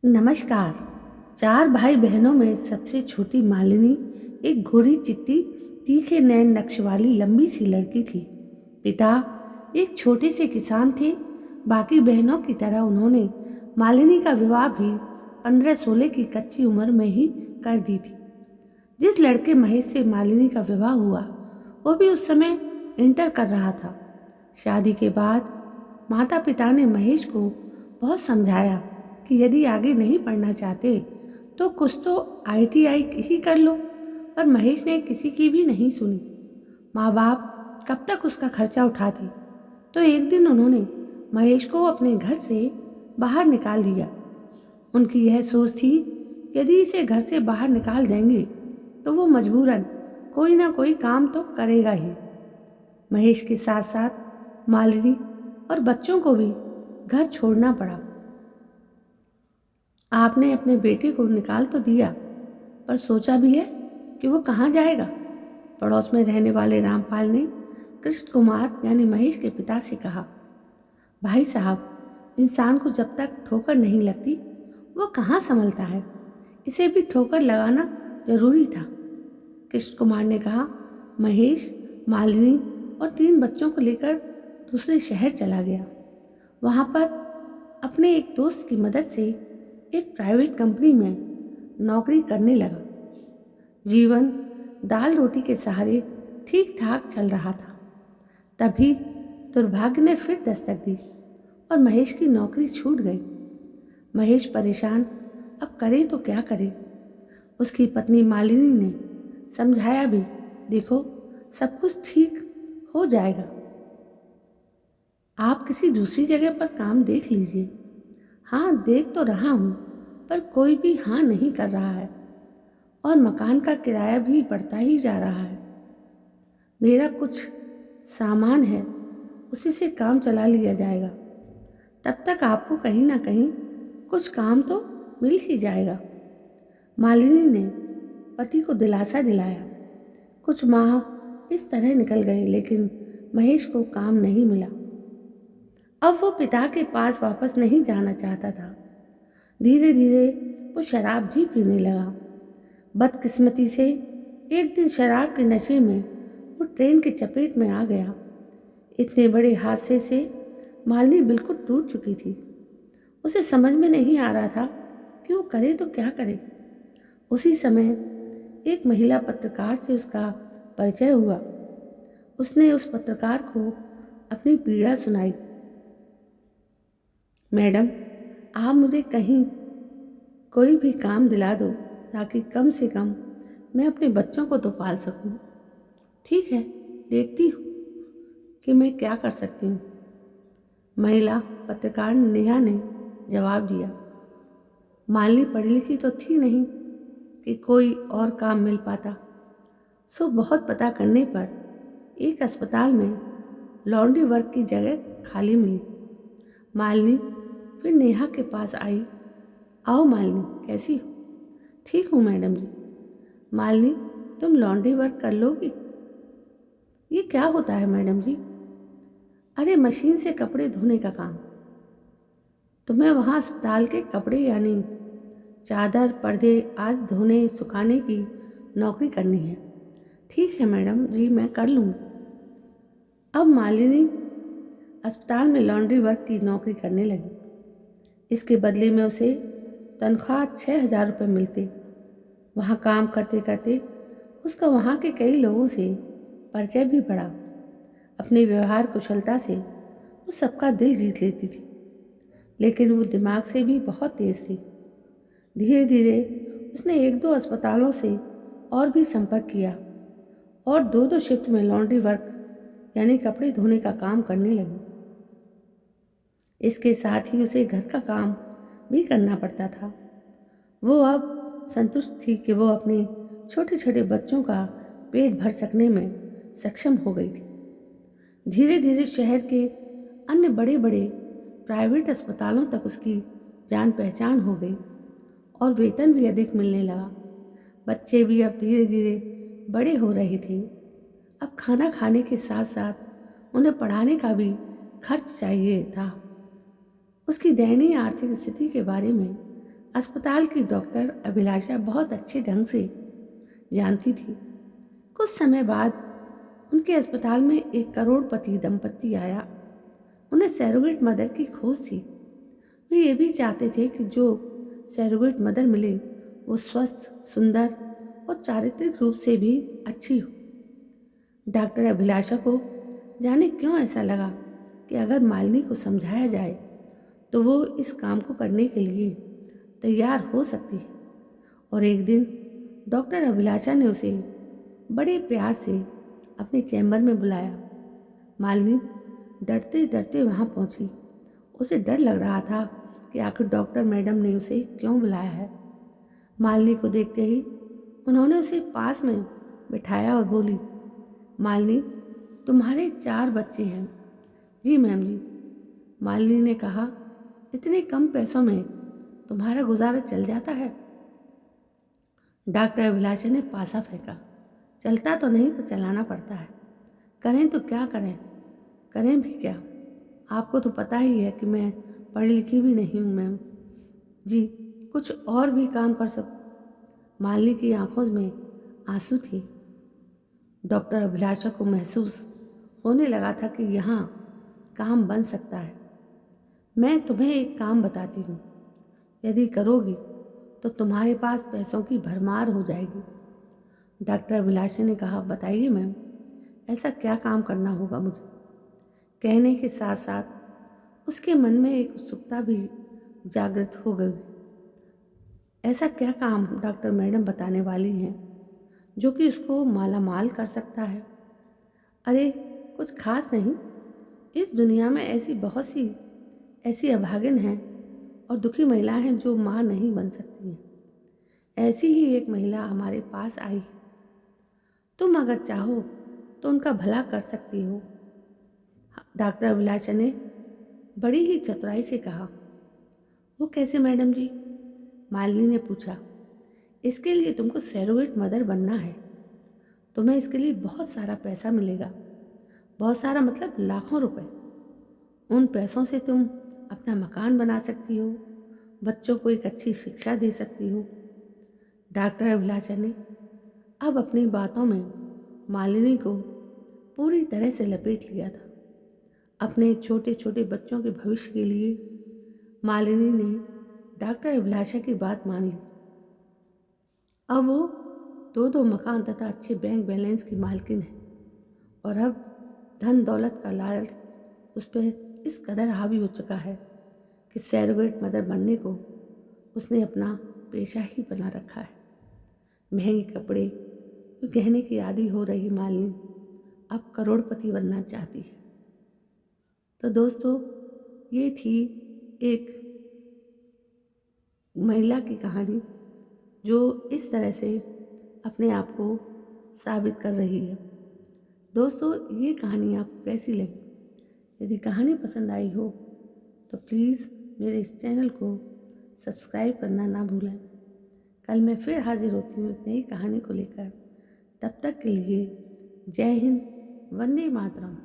नमस्कार। 4 भाई बहनों में सबसे छोटी मालिनी एक गोरी चिट्टी तीखे नैन नक्श वाली लंबी सी लड़की थी। पिता एक छोटे से किसान थे। बाकी बहनों की तरह उन्होंने मालिनी का विवाह भी 15-16 की कच्ची उम्र में ही कर दी थी। जिस लड़के महेश से मालिनी का विवाह हुआ वो भी उस समय इंटर कर रहा था। शादी के बाद माता पिता ने महेश को बहुत समझाया कि यदि आगे नहीं पढ़ना चाहते तो कुछ तो आईटीआई ही कर लो, पर महेश ने किसी की भी नहीं सुनी। माँ बाप कब तक उसका खर्चा उठाते। तो एक दिन उन्होंने महेश को अपने घर से बाहर निकाल दिया। उनकी यह सोच थी, यदि इसे घर से बाहर निकाल देंगे तो वो मजबूरन कोई ना कोई काम तो करेगा ही। महेश के साथ साथ मालिनी और बच्चों को भी घर छोड़ना पड़ा। आपने अपने बेटे को निकाल तो दिया, पर सोचा भी है कि वो कहाँ जाएगा? पड़ोस में रहने वाले रामपाल ने कृष्ण कुमार यानी महेश के पिता से कहा। भाई साहब, इंसान को जब तक ठोकर नहीं लगती वो कहाँ संभलता है। इसे भी ठोकर लगाना जरूरी था। कृष्ण कुमार ने कहा। महेश मालिनी और 3 बच्चों को लेकर दूसरे शहर चला गया। वहाँ पर अपने एक दोस्त की मदद से एक प्राइवेट कंपनी में नौकरी करने लगा। जीवन दाल रोटी के सहारे ठीक ठाक चल रहा था। तभी दुर्भाग्य ने फिर दस्तक दी और महेश की नौकरी छूट गई। महेश परेशान, अब करे तो क्या करे। उसकी पत्नी मालिनी ने समझाया भी, देखो सब कुछ ठीक हो जाएगा, आप किसी दूसरी जगह पर काम देख लीजिए। हाँ, देख तो रहा हूँ, पर कोई भी हाँ नहीं कर रहा है और मकान का किराया भी बढ़ता ही जा रहा है। मेरा कुछ सामान है, उसी से काम चला लिया जाएगा। तब तक आपको कहीं ना कहीं कुछ काम तो मिल ही जाएगा। मालिनी ने पति को दिलासा दिलाया। कुछ माह इस तरह निकल गए, लेकिन महेश को काम नहीं मिला। अब वो पिता के पास वापस नहीं जाना चाहता था। धीरे धीरे वो शराब भी पीने लगा। बदकिस्मती से एक दिन शराब के नशे में वो ट्रेन की चपेट में आ गया। इतने बड़े हादसे से मालिनी बिल्कुल टूट चुकी थी। उसे समझ में नहीं आ रहा था कि वो करे तो क्या करे। उसी समय एक महिला पत्रकार से उसका परिचय हुआ। उसने उस पत्रकार को अपनी पीड़ा सुनाई। मैडम, आप मुझे कहीं कोई भी काम दिला दो ताकि कम से कम मैं अपने बच्चों को तो पाल सकूं। ठीक है, देखती हूँ कि मैं क्या कर सकती हूँ, महिला पत्रकार नेहा ने जवाब दिया। मालिनी पढ़ी लिखी तो थी नहीं कि कोई और काम मिल पाता। सो बहुत पता करने पर एक अस्पताल में लॉन्ड्री वर्क की जगह खाली मिली। मालिनी फिर नेहा के पास आई। आओ मालिनी, कैसी हो? ठीक हूँ मैडम जी। मालिनी, तुम लॉन्ड्री वर्क कर लोगी? ये क्या होता है मैडम जी? अरे, मशीन से कपड़े धोने का काम। तुम्हें वहाँ अस्पताल के कपड़े यानी चादर पर्दे आज धोने सुखाने की नौकरी करनी है। ठीक है मैडम जी, मैं कर लूँगी। अब मालिनी अस्पताल में लॉन्ड्री वर्क की नौकरी करने लगी। इसके बदले में उसे तनख्वाह 6,000 रुपये मिलते। वहाँ काम करते करते उसका वहाँ के कई लोगों से परिचय भी बढ़ा। अपने व्यवहार कुशलता से वो सबका दिल जीत लेती थी, लेकिन वो दिमाग से भी बहुत तेज थी। धीरे धीरे उसने 1-2 अस्पतालों से और भी संपर्क किया और 2-2 शिफ्ट में लॉन्ड्री वर्क यानी कपड़े धोने का काम करने लगी। इसके साथ ही उसे घर का काम भी करना पड़ता था। वो अब संतुष्ट थी कि वो अपने छोटे छोटे बच्चों का पेट भर सकने में सक्षम हो गई थी। धीरे धीरे शहर के अन्य बड़े बड़े प्राइवेट अस्पतालों तक उसकी जान पहचान हो गई और वेतन भी अधिक मिलने लगा। बच्चे भी अब धीरे धीरे बड़े हो रहे थे। अब खाना खाने के साथ साथ उन्हें पढ़ाने का भी खर्च चाहिए था। उसकी दयनीय आर्थिक स्थिति के बारे में अस्पताल की डॉक्टर अभिलाषा बहुत अच्छे ढंग से जानती थी। कुछ समय बाद उनके अस्पताल में एक करोड़पति दंपत्ति आया। उन्हें सैरोगेट मदर की खोज थी। वे ये भी चाहते थे कि जो सैरोगेट मदर मिले वो स्वस्थ, सुंदर और चारित्रिक रूप से भी अच्छी हो। डॉक्टर अभिलाषा को जाने क्यों ऐसा लगा कि अगर मालिनी को समझाया जाए तो वो इस काम को करने के लिए तैयार हो सकती है। और एक दिन डॉक्टर अभिलाषा ने उसे बड़े प्यार से अपने चैम्बर में बुलाया। मालिनी डरते डरते वहाँ पहुँची। उसे डर लग रहा था कि आखिर डॉक्टर मैडम ने उसे क्यों बुलाया है। मालिनी को देखते ही उन्होंने उसे पास में बिठाया और बोली, मालिनी, तुम्हारे 4 बच्चे हैं। जी मैम जी, मालिनी ने कहा। इतने कम पैसों में तुम्हारा गुजारा चल जाता है? डॉक्टर अभिलाषा ने पासा फेंका। चलता तो नहीं पर चलाना पड़ता है। करें तो क्या करें, करें भी क्या? आपको तो पता ही है कि मैं पढ़ी लिखी भी नहीं हूँ मैम जी, कुछ और भी काम कर सकूँ। मालिनी की आंखों में आंसू थे। डॉक्टर अभिलाषा को महसूस होने लगा था कि यहाँ काम बन सकता है। मैं तुम्हें एक काम बताती हूँ, यदि करोगी तो तुम्हारे पास पैसों की भरमार हो जाएगी। डॉक्टर अभिलाषा ने कहा, बताइए मैम, ऐसा क्या काम करना होगा मुझे? कहने के साथ साथ उसके मन में एक उत्सुकता भी जागृत हो गई। ऐसा क्या काम डॉक्टर मैडम बताने वाली हैं जो कि उसको मालामाल कर सकता है? अरे कुछ खास नहीं। इस दुनिया में ऐसी बहुत सी ऐसी अभागिन हैं और दुखी महिलाएं हैं जो माँ नहीं बन सकती हैं। ऐसी ही एक महिला हमारे पास आई है। तुम अगर चाहो तो उनका भला कर सकती हो। डॉक्टर अभिलाषा ने बड़ी ही चतुराई से कहा। वो कैसे मैडम जी? मालिनी ने पूछा। इसके लिए तुमको सैरोगेट मदर बनना है। तुम्हें इसके लिए बहुत सारा पैसा मिलेगा। बहुत सारा मतलब लाखों रुपए। उन पैसों से तुम अपना मकान बना सकती हो, बच्चों को एक अच्छी शिक्षा दे सकती हो। डॉक्टर अभिलाषा ने अब अपनी बातों में मालिनी को पूरी तरह से लपेट लिया था। अपने छोटे छोटे बच्चों के भविष्य के लिए मालिनी ने डॉक्टर अभिलाषा की बात मान ली। अब वो 2-2 मकान तथा अच्छे बैंक बैलेंस की मालकिन है और अब धन दौलत का लालच उस पर इस कदर हावी हो चुका है कि सैरोगेट मदर बनने को उसने अपना पेशा ही बना रखा है। महंगे कपड़े गहने की आदी हो रही मालिनी अब करोड़पति बनना चाहती है। तो दोस्तों, ये थी एक महिला की कहानी जो इस तरह से अपने आप को साबित कर रही है। दोस्तों, ये कहानी आपको कैसी लगी? यदि कहानी पसंद आई हो तो प्लीज़ मेरे इस चैनल को सब्सक्राइब करना ना भूलें। कल मैं फिर हाजिर होती हूँ एक नई कहानी को लेकर। तब तक के लिए जय हिंद, वंदे मातरम।